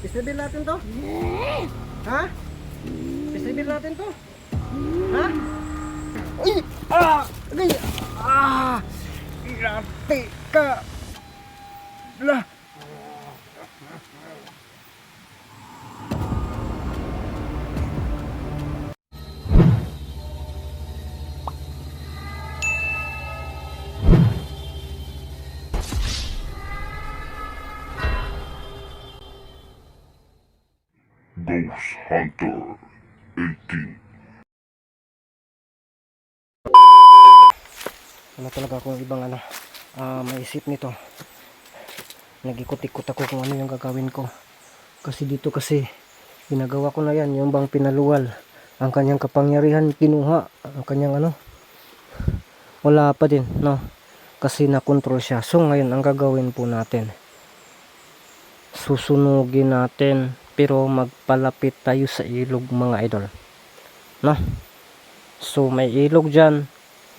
Pistabil natin to? Ha? Pistabil natin to? Ha? Uy! Ah! Agay! Ah! Irate ka! Lah! Ghost Hunter 18. Wala talaga akong ibang maisip nito. Nag-ikot-ikot ako kung ano yung gagawin ko. Kasi dito ginagawa ko na yan, yung bang pinaluwal. Ang kanyang kapangyarihan kinuha. Ang kanyang wala pa din, no? Kasi nakontrol siya. So ngayon ang gagawin po natin, susunugin natin, pero magpalapit tayo sa ilog mga idol, no? So may ilog dyan,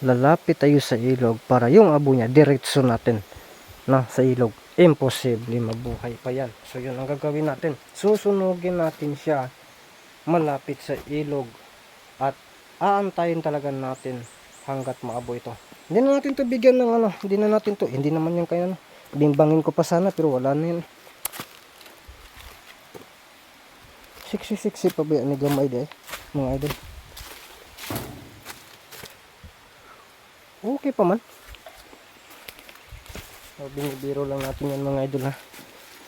lalapit tayo sa ilog para yung abo niya diretso natin na sa ilog. Imposible mabuhay pa yan. So yun ang gagawin natin, susunugin natin siya malapit sa ilog at aantayin talaga natin hanggat maabo ito. Hindi na natin to bigyan ng hindi naman yung kaya bimbangin ko pa sana, pero wala na yun. Siksi pa ba yan ni gamay mga idol? Okay pa man. So, binibiro lang natin yan mga idol, ha.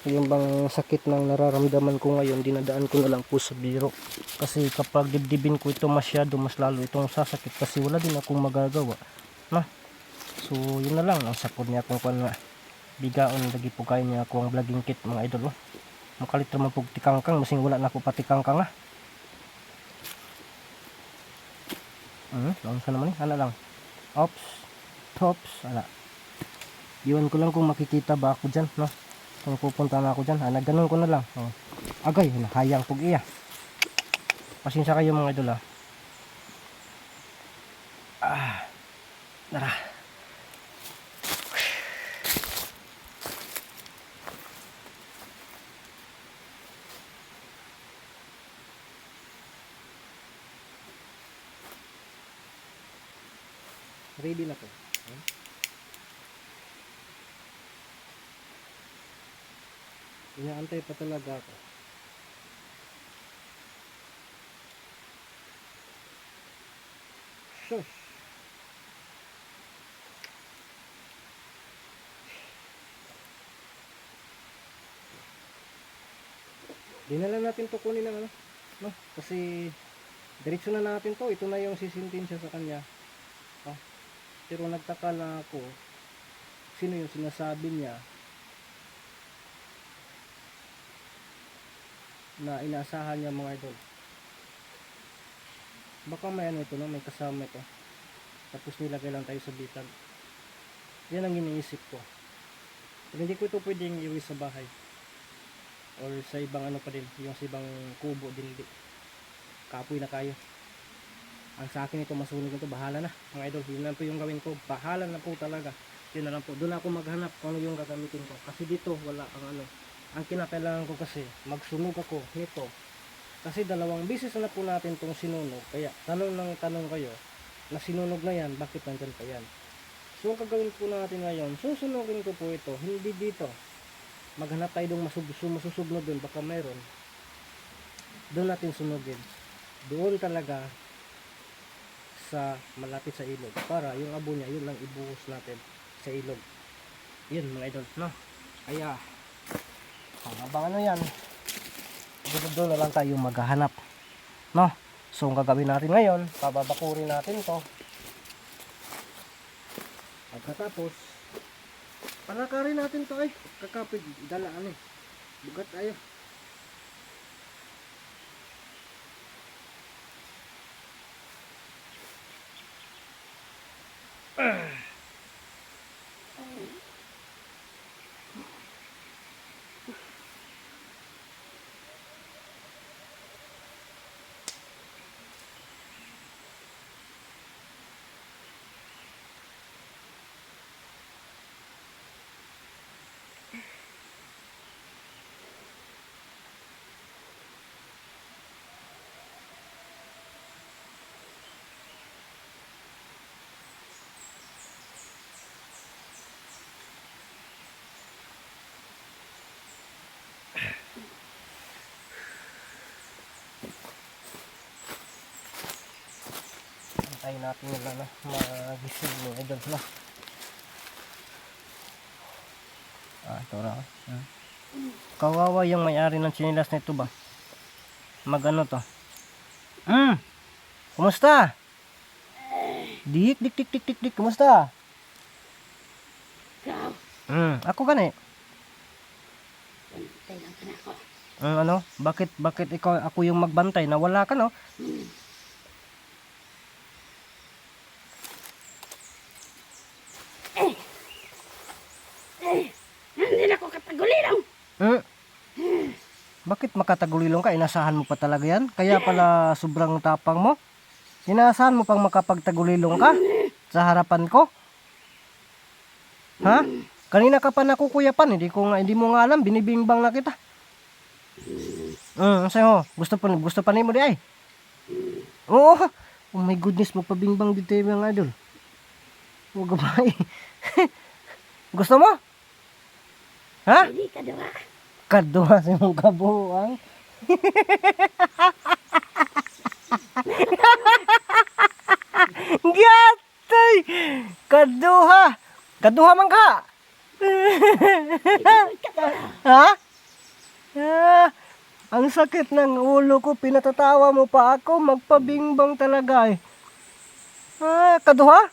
Yung bang sakit ng nararamdaman ko ngayon, dinadaan ko na lang po sa biro. Kasi kapag dibdibin ko ito masyado, mas lalo itong sasakit kasi wala din akong magagawa, na. So yun na lang, ang sapod niya akong bigaon lagi po kayo niya akong vlogging kit mga idol, oh. Makalit naman po tikangkang, masing wala na ako pati kangkang, ha. Lang sa naman eh, lang. Tops, ala. Iwan ko lang kung makikita ba ako dyan, no? Kung pupunta na ako dyan, nagganon ko na lang. Oh. Agay, hayang pug iya. Pasensya kayo mga idol, ha. Tara. Ready na to. Inaantay pa talaga ako. Shush. Dinala natin to kunin ng no? Kasi diretso na natin to. Ito na yung sisintensya sa kanya. Pero nagtaka lang ako, sino yung sinasabi niya na inaasahan niya mga idol. Baka may ito, no? May kasama ito, tapos nilagay lang tayo sa bitag. Yan ang iniisip ko. Pero hindi ko ito pwedeng iwi sa bahay or sa ibang pa din, yung sa ibang kubo din. Kapoy na kayo. Ang sa akin ito, masunog ito, bahala na mga idol. Yun lang po yung gawin ko, bahala na po talaga. Yun na lang po, doon ako maghanap kung ano yung gagamitin ko. Kasi dito wala ang kinakailangan ko kasi magsunog ako nito. Kasi 2 beses na po natin itong sinunog. Kaya tanong kayo na sinunog na yan, bakit nandyan pa yan? So ang gagawin po natin ngayon, susunugin ko po ito, hindi dito. Maghanap tayo ng masusugnod doon, baka mayroon. Doon natin sunugin. Doon talaga sa malapit sa ilog, para yung abo niya, yun lang ibuhos natin sa ilog. Yun mga idol, no? Kaya habang yan, doon na lang tayo maghahanap, no? So ang gagawin natin ngayon, pababakurin natin to. Pagkatapos palakarin natin to, kakapit dalaan bugat tayo. hintayin natin nila na magising mo idol na. Ito ra. Kawawa yung may-ari ng tsinelas na ito ba? Magano to? Kumusta? Dik, dik, dik, dik, dik, dik. Kumusta? Ako gani. Bantay lang ka na ako. Ano? Bakit ikaw ako yung magbantay? Nawala ka no? Hindi na ako katagulilong. Bakit makatagulilong ka? Inasahan mo pa talaga yan? Kaya pala sobrang tapang mo? Inasahan mo pang makapagtagulilong ka? Sa harapan ko? Ha? Kanina ka pa nakukuyapan, hindi mo nga alam, binibingbang na kita. Sayo, gusto pa nimo di ay. Oo. Oh my goodness, magpabingbang dito yung idol. Huwag ba eh. Gusto mo? Ha? Hindi ka dawa. Kaduha sa mong kabuang. Gatay! Kaduha! Kaduha man ka! Ha? Ang sakit ng ulo ko, pinatatawa mo pa ako, magpabingbang talaga eh. Kaduha?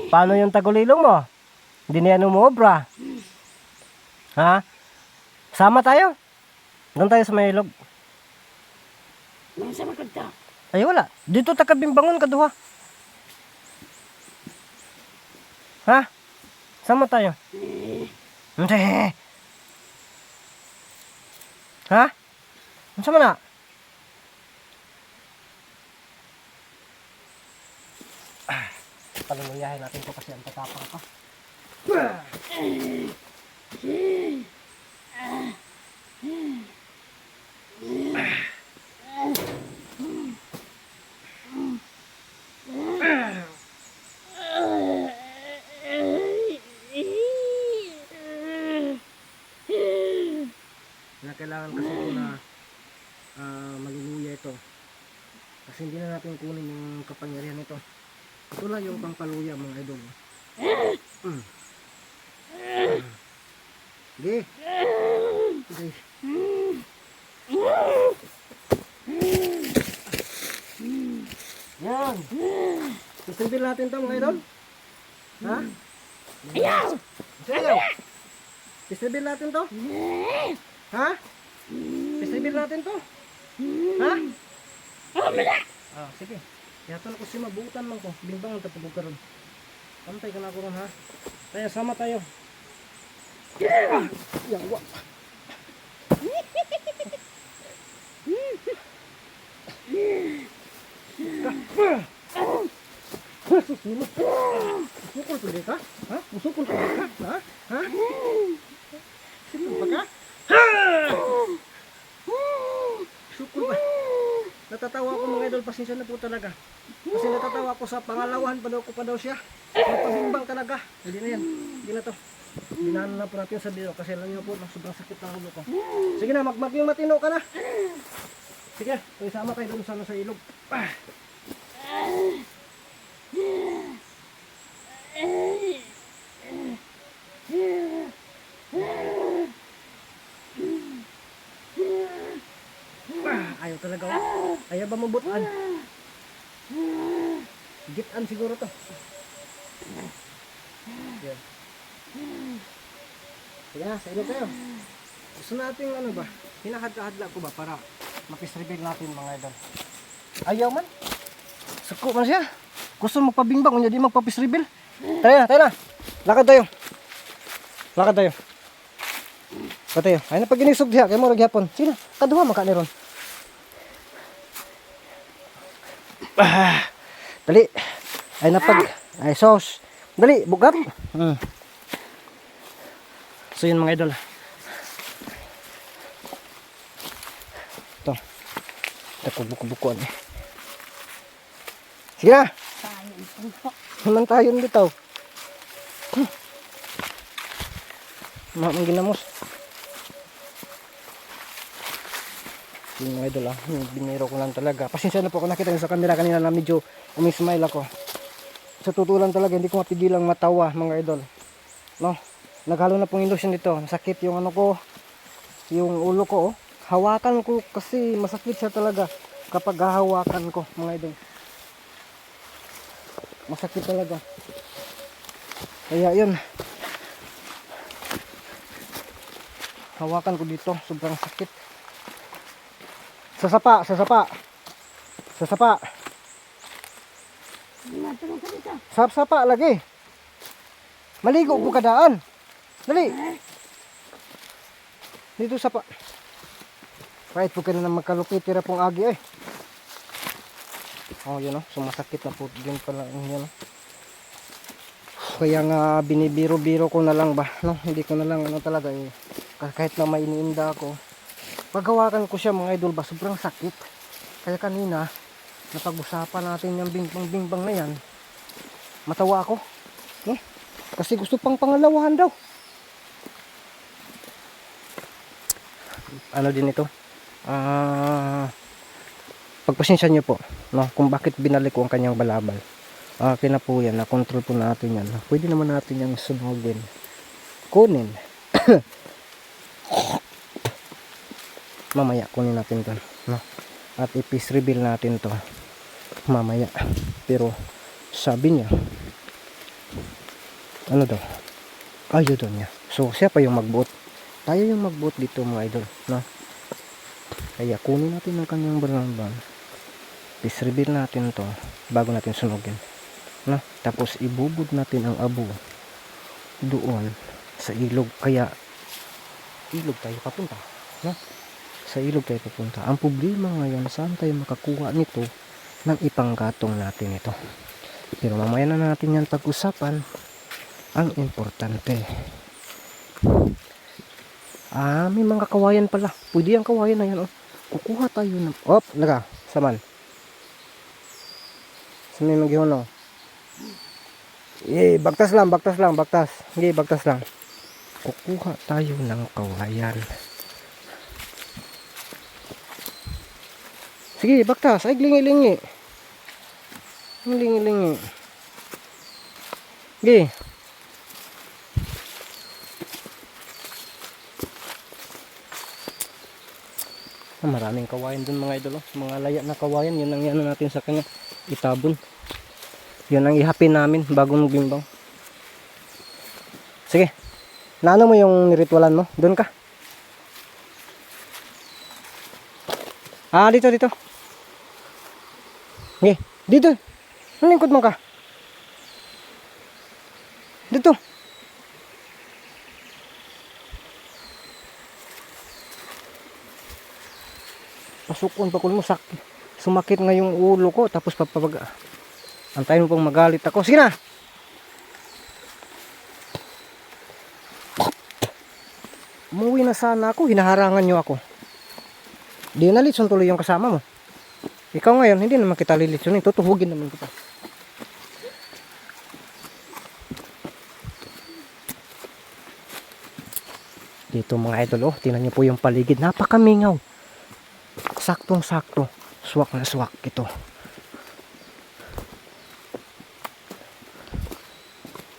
Paano yung tagulilong mo? Hindi na yan umobra. Ha? Sama tayo? Doon tayo sa may ilog. Nung sa makod to. Ay wala, dito takabimbangon kaduha. Ha? Sama tayo. Hindi. Ha? Sama na? Paluyahin natin to kasi ang tatapang ka. Na kailangan kasi ito na maluluya ito. Kasi hindi na natin kunin yung kapangyarihan nito. Ito lang yung pangpaluya mga idol. Sige. Sige. Yan. Susunod natin ito mga idol. Ha? Ayaw! Ayaw. Pistribil natin to. Ha? Pistribil natin to. Ha? Sige. Yatan ako si mabutan man ko. Bimbang ang tapog karon. Pantay ka na ako ron ha. Tayo, sama tayo. Yawa. Susunod. Usukol pa ka? Ha? Usukol pa ka? Ha? Ha? Sino pa ka? Usukol pa. Natatawa ako mga idol, pasensya na po talaga. Kasi natatawa ako sa pangalawahan pa daw ko pa daw siya. Magpabimbang talaga. Hindi na yan. Hindi na to. Binaan na po natin sa video kasi alam niyo po, sobrang sakit ng ulo ko. Sige na, magmaging matino ka na. Sige, isama tayo dun sa ilog. Ayaw talaga oh. Ayaw ba mabutan? Gitan siguro to. Yan. Sige na, sa ilog tayo. Gusto natin ano ba? Hinahadla ko ba para mapisreveal natin mga idol. Ayaw man. Suko man siya. Gusto magpabingbang, kunya di magpapisreveal. Tayo na. Lakad tayo. Lakad tayo. Ay na pag ginisog diha kay mo ra gyapon. Sino? Kaduha man ka ni ron. Dali. Ay napag. Ay sauce. Dali, bugat. So yun mga idol. Ito. Ito buko-bukuan eh. Sige na. Naman tayo bitaw. Mamang ginamos. Yung mga idol biniro ko lang talaga. Pasensya na po kung nakita nyo sa camera kanina na medyo umismile ako. Sa totoo lang talaga, hindi ko mapigilang matawa mga idol. No? Naghalo na pong illusion dito. Masakit yung ano ko, yung ulo ko. Hawakan ko kasi masakit siya talaga kapag hahawakan ko mga idol. Masakit talaga. Kaya yun. Hawakan ko dito, sobrang sakit. Sasapa. Matulong ka dito. Sapa lagi. Maligo po kadaan. Dali. Dito sapa. Kahit po ka na magkalupit, tira pong agi eh. Oh, yun sumasakit na po din pala yun. Kaya nga binibiro-biro ko na lang ba, no? Hindi ko na lang talaga eh. Kahit na may iniinda ako. Paghawakan ko siya mga idol ba, sobrang sakit. Kaya kanina, napag-usapan natin yung bingbang na yan. Matawa ako. No? Kasi gusto pang pangalawahan daw. Ano din ito? Pagpasensya nyo po, no, kung bakit binalik ko ang kanyang balabal. Akin na po yan, na-control po natin yan. Pwede naman natin yung sunugin. Kunin. Mamaya kunin natin to, no? At i-piece reveal natin to mamaya. Pero sabi niya, ano daw? Ayaw daw niya. So siya pa yung magbuot. Tayo yung magbuot dito mga idol, no? Kaya kunin natin ang kanyang balabal. Piece reveal natin to bago natin sunugin, no? Tapos ibubud natin ang abo doon sa ilog. Kaya ilog tayo papunta, no? Sa ilog tayo papunta. Ang problema ngayon, saan tayo makakuha nito nang ipanggatong natin ito? Pero mamaya na natin yan pag-usapan. Ang importante, may mga kawayan pala. Pwede ang kawayan na yan, oh. Kukuha tayo ng laga, saman. Saan yung magyuno? Bagtas lang. Sige, bagtas lang. Kukuha tayo ng kawayan. Sige, bagtas. Ay, lingi-lingi. Lingi-lingi. Sige. Maraming kawayan dun mga idol. Mga laya na kawayan. Yun ang yan natin sa kanya. Itabon. Yun ang ihapin namin bago magbimbang. Sige. Naano mo yung ritualan mo? Doon ka. Dito. Okay. Dito. Ang lingkod mo ka. Dito. Pasukon pa ko mo sumakit nga yung ulo ko tapos antayin mo pang magalit ako. Sige na. Umuwi na sana ako, hinaharangan nyo ako. Di na litson tuloy yung kasama mo. Ikaw ngayon, hindi naman kita lilitsonin, tutuhugin naman kita. Dito mga idol, tingnan nyo po yung paligid, napakamingaw. Saktong sakto, swak na swak ito.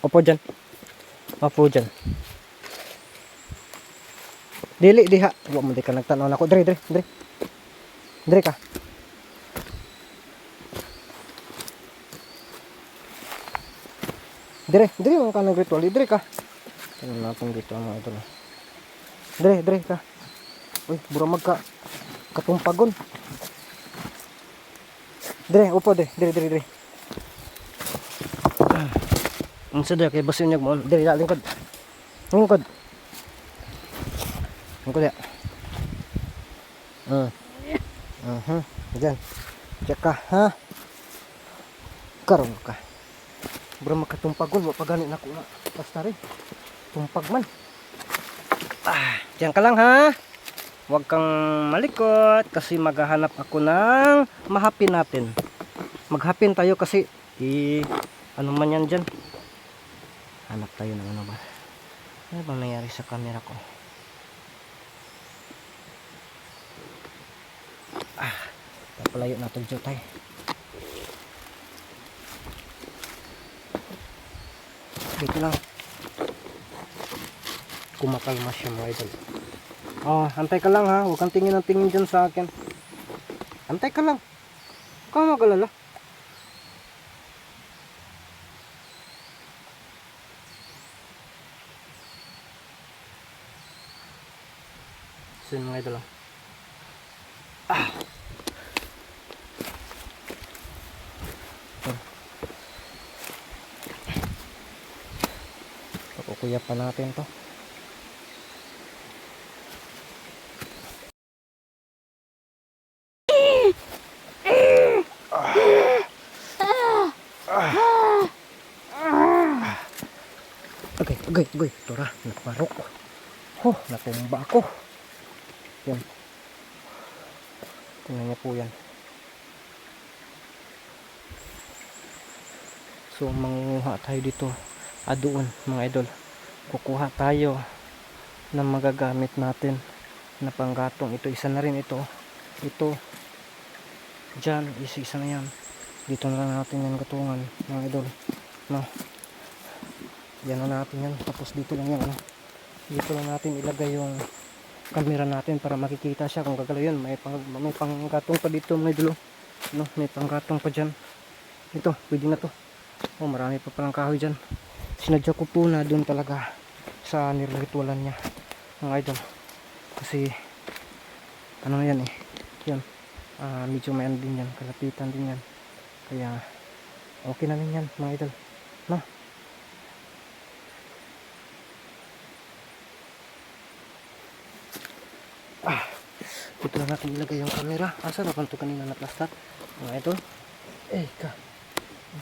Opo dyan. Dili diha. Wa mo di ka nagtanaw nako. Dire ka. Dire mo ka nag-ritual. Dire ka. Tingnan natin dito mga idol. Dire ka. Uy, buramag ka. Katumpagon. Dire, upo dire. Unsa dire kay basin niya mo. Dire lingkod. Lingkod ya. Diyan. Check ka, ha? Karon ka. Bro makatumpagon wa pagani nako na. Basta rin. Tumpag man. Diyan ka lang ha. Huwag kang malikot kasi maghahanap ako ng mahapin natin. Maghapin tayo kasi ano man yan dyan. Hanap tayo ng ano ba? Ano bang nangyari sa camera ko? palayo na itong jutay. Dito lang. Kumakalma siya mga idol. Oh, antay ka lang ha. Huwag kang tingin ng tingin dyan sa akin. Antay ka lang. Huwag kang mag-alala. So yun mga idol. Pakukuya pa natin to. Agay. Tora, nakmarok. Oh, natumba ako. Yan. Tingnan niyo po yan. So, manguha tayo dito. Doon, mga idol. Kukuha tayo ng magagamit natin na panggatong. Ito, isa na rin ito. Ito. Diyan, isa na yan. Dito na lang natin yung gatungan, mga idol. No. Yan na natin yan. Tapos dito lang yan. Dito lang natin ilagay yung camera natin para makikita siya kung gagalaw yun. May panggatong pa dito, mga idol. No, may panggatong pa dyan. Ito, pwede na to. Oh, marami pa palang kahoy dyan. Sinadya ko po na doon talaga sa niritualan niya, mga idol. Kasi ano yan eh. Yan. Medyo mayan din yan. Kalapitan din yan. Kaya okay na rin yan, mga idol. No? Dito na natin ilagay yung camera. Asa na pa ito kanina na plastic, mga idol?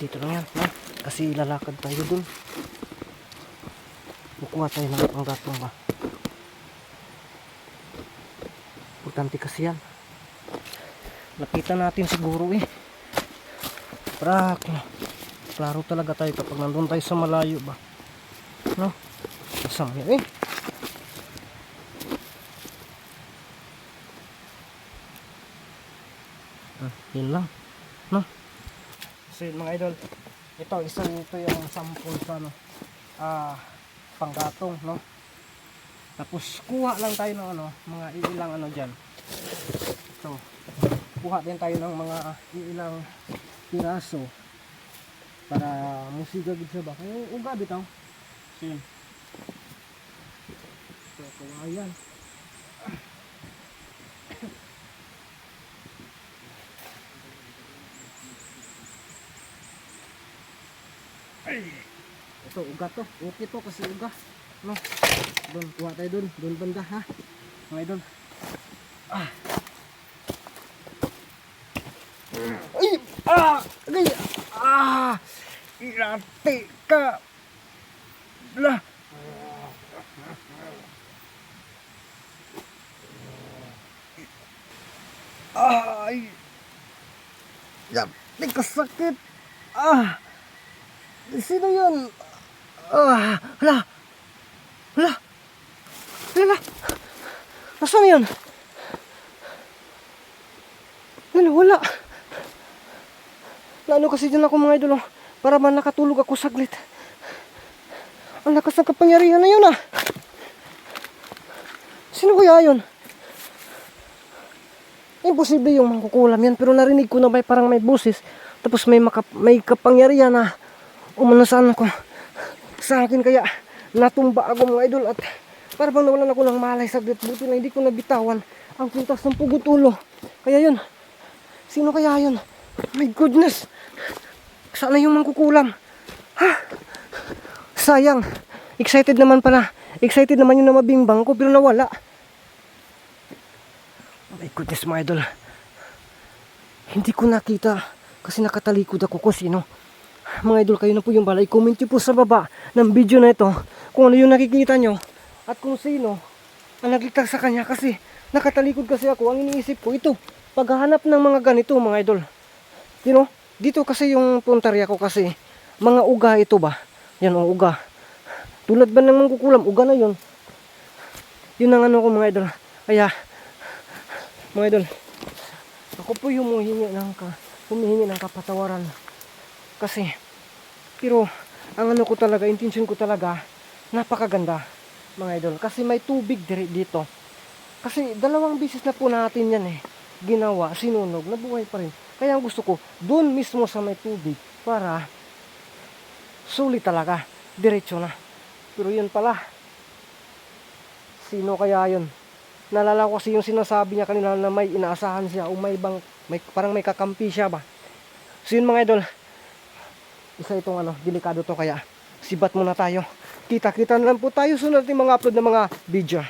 Dito lang yan, no? Kasi lalakad tayo dun. Bukuha tayo ng panggatong ba. Importante kasi yan. Lapitan natin siguro eh. Para klaro talaga tayo kapag nandun tayo sa malayo ba. No? Masama yun eh. Yun lang, no? So yun mga idol, ito yung sampung sa panggatong, no? Tapos kuha lang tayo ng mga ilang dyan. So kuha din tayo ng mga ilang piraso para musigagid siya ba. Kung uga bitaw. So yun. So kawayan. Ito, uga to. Okay to kasi uga. No? Doon, kuha tayo doon. Doon banda ha. Mga idol. Ay! Agay! Irate ka! Lah! Ay! Irate ka sakit! Sino yun? Hala! Nasaan yun? Wala. Lalo kasi dyan ako mga idol. Para man nakatulog ako saglit. Ang lakas ng kapangyarihan na yun Sino kaya yun? Imposible yung mangkukulam yan. Pero narinig ko na parang may busis. Tapos may kapangyarihan na umanasan ako sa akin, kaya natumba ako mga idol, at para bang nawalan ako ng malay saglit. Buti na hindi ko nabitawan ang pintas ng pugot ulo. Kaya yun, sino kaya yun? My goodness, sana yung mangkukulam. Sayang, excited naman yun na mabimbang ko, pero nawala. My goodness mga idol, hindi ko nakita kasi nakatalikod ako kung sino. Mga idol, kayo na po yung bala. I-comment nyo po sa baba ng video na ito kung ano yung nakikita nyo at kung sino ang nagligtas sa kanya, kasi nakatalikod kasi ako. Ang iniisip ko ito, paghahanap ng mga ganito mga idol, you know, dito kasi yung puntarya ko kasi mga uga ito ba, yan ang uga, tulad ba ng mangkukulam, uga na yun. Yun ang ko mga idol. Kaya mga idol, Ako po yung humihingi ng kapatawaran. Kasi, pero, ang ano ko talaga, intention ko talaga, napakaganda, mga idol. Kasi may tubig dito. Kasi, 2 beses na po natin yan ginawa, sinunog, nabuhay pa rin. Kaya ang gusto ko, doon mismo sa may tubig, para, sulit talaga, diretso na. Pero yun pala, sino kaya yun? Naalala ko kasi yung sinasabi niya kanina na may inaasahan siya o parang may kakampi siya ba. So yun mga idol, isa itong delikado to, kaya sibat muna tayo. Kita-kita na lang po tayo sunod ng mga upload ng mga video.